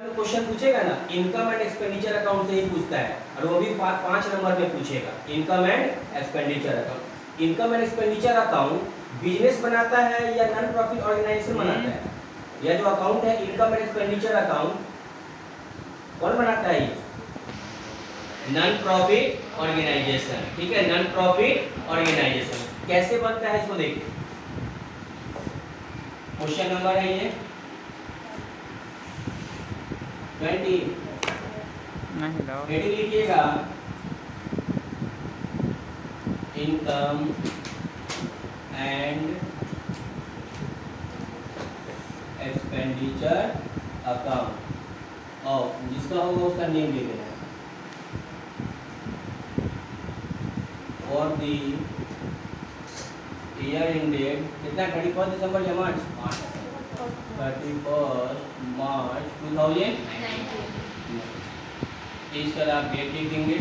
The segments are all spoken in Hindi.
क्वेश्चन पूछेगा ना, इनकम एंड एक्सपेंडिचर अकाउंट से ही पूछता है, और वो भी 5 नंबर में पूछेगा। Income and expenditure account. Income and expenditure account business बनाता है या नॉन प्रॉफिट ऑर्गेनाइजेशन बनाता है? यह जो अकाउंट है इनकम एंड एक्सपेंडिचर अकाउंट, कौन बनाता है? Non profit organisation. ठीक है, नॉन प्रॉफिट ऑर्गेनाइजेशन। कैसे बनता है इसको देखिए, क्वेश्चन नंबर है ये 20। हेडिंग लिखिएगा income and expenditure account of, जिसका होगा उसका नेम लिख देना है। फॉर द ईयर एंडेड कितना, 31 दिसंबर या मार्च? 31 मार्च 2019। इस तरह आप डेट लिखेंगे।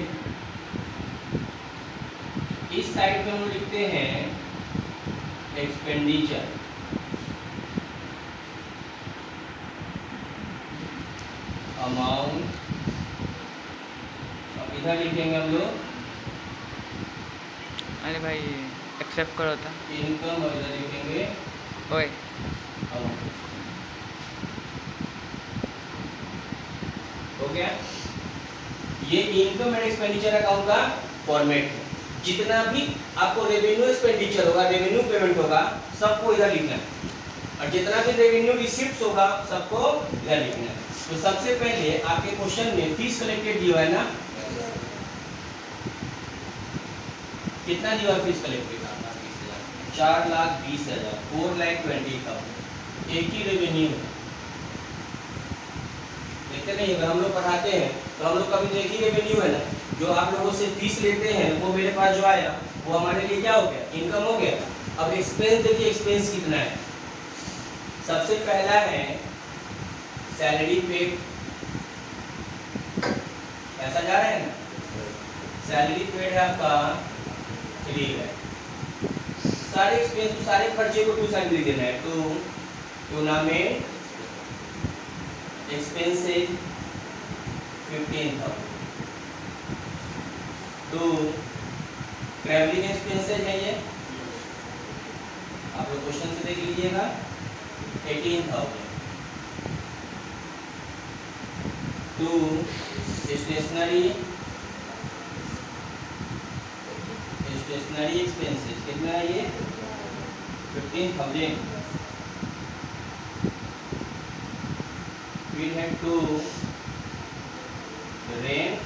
इस साइड पे हम लिखते हैं एक्सपेंडिचर, अमाउंट। अब इधर लिखेंगे हम लोग, अरे भाई एक्सेप्ट करो था इनकम, और इधर लिखेंगे ओए। हो गया। ये इनकम एंड एक्सपेंडिचर अकाउंट का फॉर्मेट है। जितना भी आपको रेवेन्यू एक्सपेंडिचर होगा, रेवेन्यू पेमेंट होगा, सबको इधर लिखना है, और जितना भी रेवेन्यू रिसीप्ट्स होगा सबको इधर लिखना है। तो सबसे पहले आपके क्वेश्चन में फीस कलेक्टेड दिया है ना, कितना दिया है फीस कलेक्टेड? 4,20,000, 4,20,000। एक ही रेवेन्यू देखते नहीं, अगर हम लोग पढ़ाते हैं तो हम लोग का भी तो एक ही रेवेन्यू है ना। जो आप लोगों से फीस लेते हैं वो मेरे पास जो आया वो हमारे लिए क्या हो गया? इनकम हो गया। अब एक्सपेंस देखिए, एक्सपेंस कितना है। सबसे पहला है सैलरी पेड, पैसा जा रहा है ना, सैलरी पेड है आपका 3 है। सारे एक्सपेंस, सारे खर्चे को 2 साइड लिख देना है। Tournament expenses 15,000। ट्रैवलिंग एक्सपेंसेस है ये, आप लोग क्वेश्चन से देख लीजिएगा, 18,000। स्टेशनरी एक्सपेंसेस कितना है ये? 15,000। फिर है rent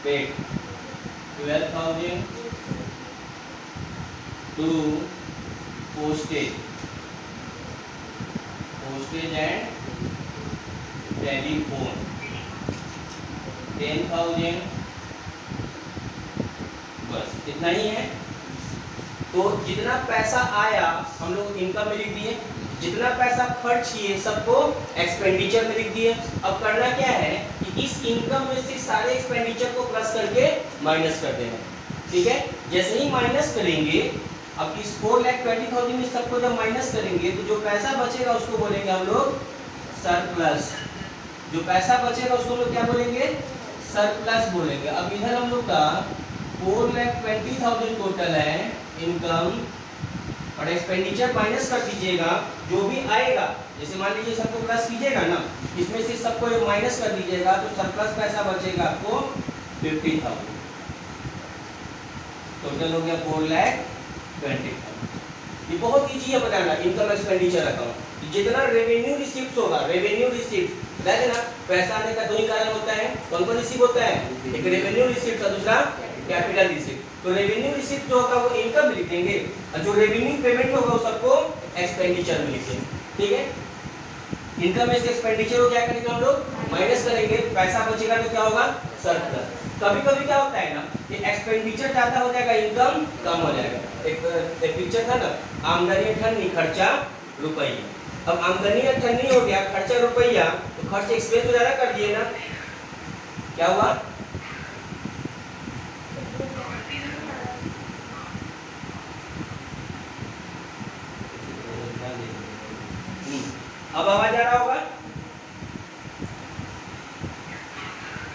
paid 12,000। Postage and telephone 10,000। बस इतना ही है। तो जितना पैसा आया हम लोग इनकम में लिख दिए, जितना पैसा खर्च किए सबको एक्सपेंडिचर में लिख दिए। अब करना क्या है कि इस इनकम में से सारे एक्सपेंडिचर को प्लस करके माइनस कर देना। ठीक है, जैसे ही माइनस करेंगे, अब इस 4,20,000 में सबको जब माइनस करेंगे तो जो पैसा बचेगा उसको बोलेंगे हम लोग सरप्लस। जो पैसा बचेगा उसको हम लोग क्या बोलेंगे? सरप्लस बोलेंगे। अब इधर हम लोग का 4,20,000 टोटल है इनकम, और एक्सपेंडिचर माइनस कर दीजिएगा। जो भी आएगा, जैसे मान लीजिए सबको प्लस कीजिएगा ना, इसमें से सबको माइनस कर दीजिएगा तो सरप्लस पैसा बचेगा आपको 50,000। टोटल हो गया 4,20,000। ये बहुत ईजी है बताना इनकम एक्सपेंडिचर अकाउंट। जितना रेवेन्यू रिसीप्ट होगा, रेवेन्यू रिसीप्ट ध्यान देना, पैसा आने का 2 ही कारण होता है। कौन कौन रिसीव होता है? एक रेवेन्यू रिसीप्ट और दूसरा कैपिटल रिसीप्ट। तो रेवेन्यू रिसीप्ट जो होगा वो इनकम में लिख देंगे, और जो रेवेन्यू पेमेंट होगा वो सबको एक्सपेंडिचर में लिखेंगे। ठीक है, इनकम में से एक्सपेंडिचर को क्या करेंगे हम लोग? माइनस करेंगे। पैसा बचेगा तो क्या होगा? सरप्लस। कभी कभी क्या होता है ना कि एक्सपेंडिचर ज्यादा हो जाएगा, इनकम कम हो जाएगा। एक पिक्चर था ना, आमदनी अठन्नी खर्चा रुपया। अब आमदनी अठन्नी हो गया, खर्चा रुपया, तो खर्च एक्सपेंस तो ज्यादा कर दिए ना, क्या हुआ? अब आवाज आ रहा होगा?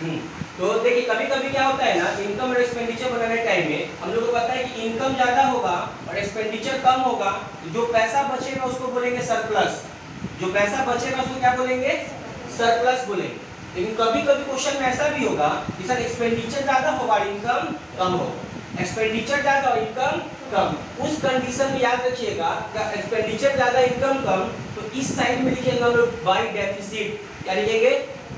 तो देखिए कभी कभी क्या होता है ना, इनकम और एक्सपेंडिचर बनाने टाइम में हम लोगों को पता है कि इनकम ज्यादा होगा और एक्सपेंडिचर कम होगा, तो जो पैसा बचेगा उसको बोलेंगे सरप्लस। जो पैसा बचेगा उसको क्या बोलेंगे? सरप्लस बोलेंगे। लेकिन कभी कभी क्वेश्चन में ऐसा भी होगा कि सर एक्सपेंडिचर ज्यादा होगा और इनकम कम होगा, एक्सपेंडिचर ज्यादा और इनकम कम। उस कंडीशन में याद रखिएगा, एक्सपेंडिचर ज्यादा इनकम कम, तो इस साइड में लिखेंगे हम लोग बाय डेफिसिट। क्या लिखेंगे?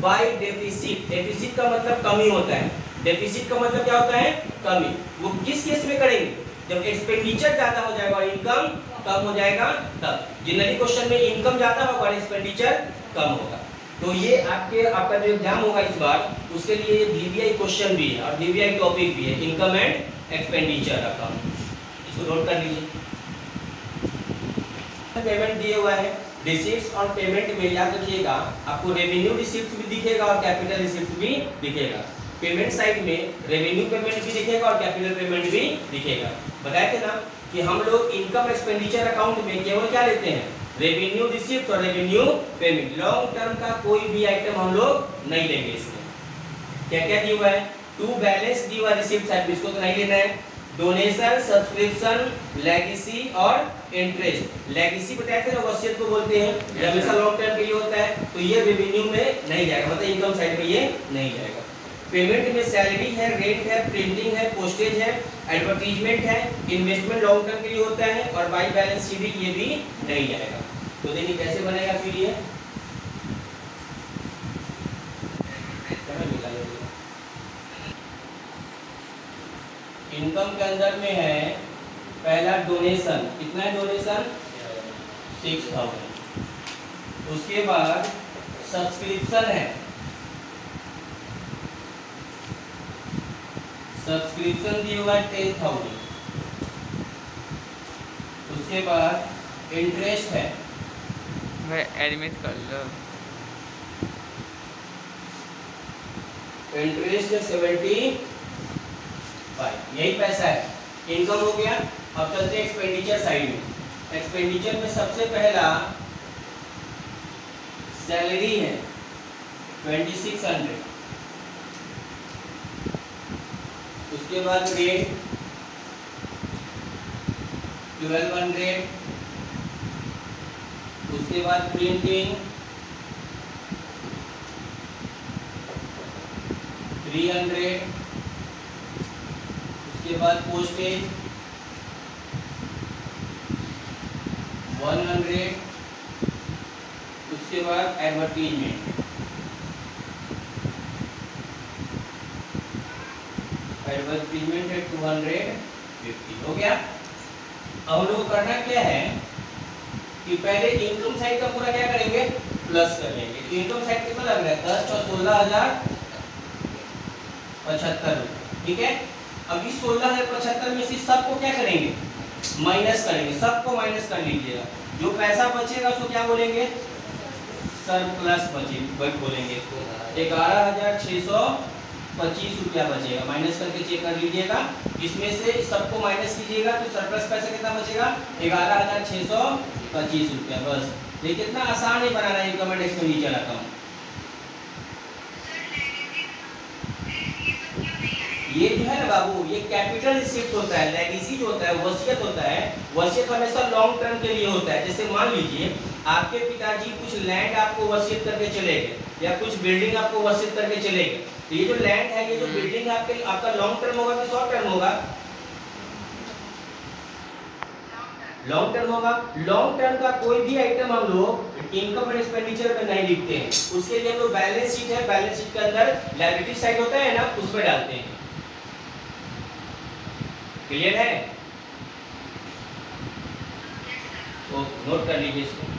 Bye deficit. डेफिसिट का मतलब कमी होता है। डेफिसिट का मतलब क्या होता है? कमी। वो किस केस में करेंगे? जब एक्सपेंडिचर ज्यादा हो जाएगा और इनकम कम हो जाएगा तब। जनरली क्वेश्चन में इनकम ज्यादा होगा और एक्सपेंडिचर कम होगा। तो ये आपका जो एग्जाम होगा इस बार, उसके लिए ये वीवीआई क्वेश्चन भी है और वीवीआई टॉपिक भी है, इनकम एंड एक्सपेंडिचर अकाउंट। इसको नोट कर लीजिए। पेमेंट दिए हुआ है, रिसीट्स और पेमेंट में याद रखिएगा आपको रेवेन्यू रिसीप्ट भी दिखेगा और कैपिटल रिसीप्ट भी दिखेगा। पेमेंट साइड में रेवेन्यू पेमेंट भी दिखेगा और कैपिटल पेमेंट भी दिखेगा। बताए थे ना कि हम लोग इनकम एक्सपेंडिचर अकाउंट में केवल क्या लेते हैं? रेवेन्यू रिसीप्ट और रेवेन्यू पेमेंट। लॉन्ग टर्म का कोई भी आइटम हम लोग नहीं लेंगे इसमें। क्या क्या दिया हुआ है? टू बैलेंस दिया हुआ रिसीप्ट साइड, इसको तो नहीं लेना है। डोनेशन, सब्सक्रिप्शन, लेगेसी और इंटरेस्ट। लेगेसी बताए थे ना, वसीयत को बोलते हैं, ये हमेशा लॉन्ग टर्म के लिए होता है, तो ये रेवेन्यू में नहीं जाएगा, मतलब इनकम साइड में ये नहीं जाएगा। पेमेंट में सैलरी है, रेंट है, प्रिंटिंग है, पोस्टेज है, एडवर्टीजमेंट है, इन्वेस्टमेंट लॉन्ग टर्म के लिए होता है और बाई बैलेंस शीट ये भी नहीं जाएगा। तो देखिए कैसे बनेगा फिर ये। इनकम के अंदर में है पहला डोनेशन। कितना है डोनेशन? 6000। उसके बाद सब्सक्रिप्शन है, सब्सक्रिप्शन दिया हुआ है 10,000। उसके बाद इंटरेस्ट है, एडमिट कर लो। इंटरेस्ट है 75। यही पैसा है। इनकम हो गया। अब चलते हैं एक्सपेंडिचर साइड में। एक्सपेंडिचर में सबसे पहला सैलरी है 2600। उसके बाद रेट 1200। उसके बाद प्रिंटिंग 300। उसके बाद पोस्टेज 100। उसके बाद एडवर्टीजमेंट, एडवर्टीजमेंट है 250। हो गया। अब हम लोग करना क्या है कि पहले इनकम साइड का पूरा क्या करेंगे? प्लस कर लेंगे। इनकम साइड कितना लग रहा है? 10 और 16,075। ठीक है। अब इस 16,075 में से सबको क्या करेंगे? माइनस करेंगे। सबको माइनस कर लीजिएगा। जो पैसा बचेगा उसको क्या बोलेंगे? सरप्लस बोलेंगे इसको। 11,625 रुपया बचेगा। माइनस करके चेक कर लीजिएगा। इसमें से सबको माइनस कीजिएगा तो सरप्लस पैसा कितना बचेगा? 11,625 रुपया। बस ये कितना आसान है बनाना इनकम एंड एक्सपेंडिचर अकाउंट। ये जो है ना बाबू, ये कैपिटल रिसीप्ट होता है। लेगेसी जो होता है, वसीयत होता है, वसीयत हमेशा लॉन्ग टर्म के लिए होता है। जैसे मान लीजिए आपके पिताजी कुछ लैंड आपको वसीयत करके चले गए या कुछ बिल्डिंग आपको वसीयत करके चले गए, तो ये जो लैंड है, ये जो बिल्डिंग है आपका लॉन्ग टर्म होगा कि शॉर्ट टर्म होगा? लॉन्ग टर्म होगा। लॉन्ग टर्म का कोई भी आइटम हम लोग इनकम एंड एक्सपेंडिचर में नहीं लिखते हैं। उसके लिए हम लोग बैलेंस शीट है, बैलेंस शीट के अंदर लायबिलिटी साइड होता है ना, उसमें डालते हैं। क्लियर है? तो नोट कर लीजिए इसको।